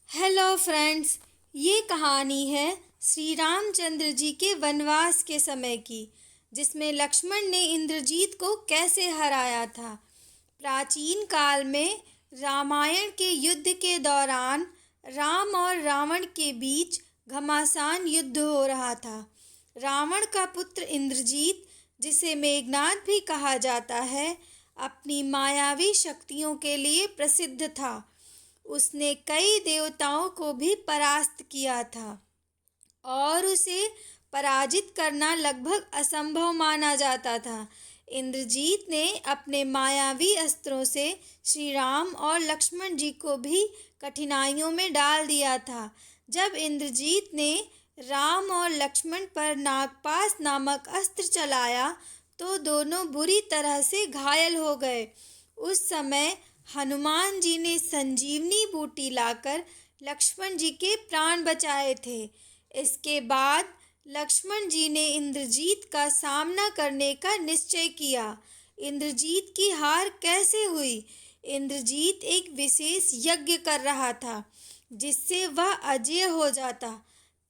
Hello friends, ये कहानी है श्री रामचंद्र जी के वनवास के समय की, जिसमें लक्ष्मण ने इंद्रजीत को कैसे हराया था। प्राचीन काल में रामायण के युद्ध के दौरान राम और रावण के बीच घमासान युद्ध हो रहा था। रावण का पुत्र इंद्रजीत, जिसे मेघनाद भी कहा जाता है, अपनी मायावी शक्तियों के लिए प्रसिद्ध था। उसने कई देवताओं को भी परास्त किया था और उसे पराजित करना लगभग असंभव माना जाता था। इंद्रजीत ने अपने मायावी अस्त्रों से श्री राम और लक्ष्मण जी को भी कठिनाइयों में डाल दिया था। जब इंद्रजीत ने राम और लक्ष्मण पर नागपाश नामक अस्त्र चलाया तो दोनों बुरी तरह से घायल हो गए। उस समय हनुमान जी ने संजीवनी बूटी लाकर लक्ष्मण जी के प्राण बचाए थे। इसके बाद लक्ष्मण जी ने इंद्रजीत का सामना करने का निश्चय किया। इंद्रजीत की हार कैसे हुई? इंद्रजीत एक विशेष यज्ञ कर रहा था जिससे वह अजेय हो जाता,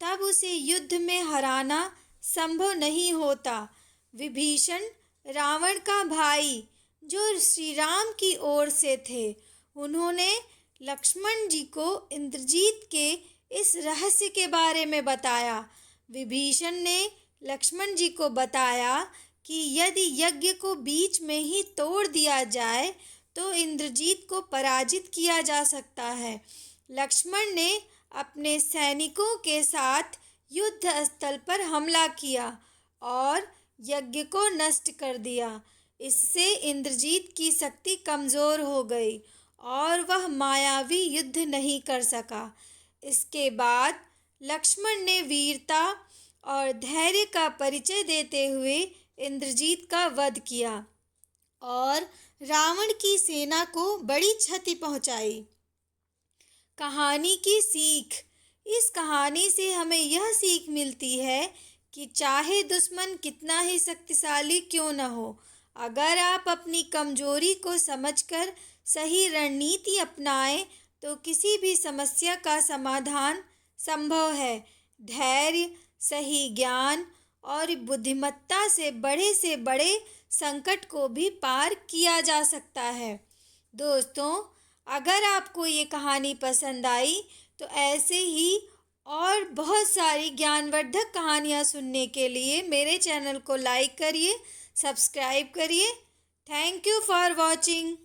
तब उसे युद्ध में हराना संभव नहीं होता। विभीषण, रावण का भाई, जो श्री राम की ओर से थे, उन्होंने लक्ष्मण जी को इंद्रजीत के इस रहस्य के बारे में बताया। विभीषण ने लक्ष्मण जी को बताया कि यदि यज्ञ को बीच में ही तोड़ दिया जाए तो इंद्रजीत को पराजित किया जा सकता है। लक्ष्मण ने अपने सैनिकों के साथ युद्ध स्थल पर हमला किया और यज्ञ को नष्ट कर दिया। इससे इंद्रजीत की शक्ति कमजोर हो गई और वह मायावी युद्ध नहीं कर सका। इसके बाद लक्ष्मण ने वीरता और धैर्य का परिचय देते हुए इंद्रजीत का वध किया और रावण की सेना को बड़ी क्षति पहुंचाई। कहानी की सीख। इस कहानी से हमें यह सीख मिलती है कि चाहे दुश्मन कितना ही शक्तिशाली क्यों न हो, अगर आप अपनी कमजोरी को समझकर सही रणनीति अपनाएं तो किसी भी समस्या का समाधान संभव है। धैर्य, सही ज्ञान और बुद्धिमत्ता से बड़े संकट को भी पार किया जा सकता है। दोस्तों, अगर आपको ये कहानी पसंद आई तो ऐसे ही और बहुत सारी ज्ञानवर्धक कहानियाँ सुनने के लिए मेरे चैनल को लाइक करिए, सब्सक्राइब करिए। Thank you for watching.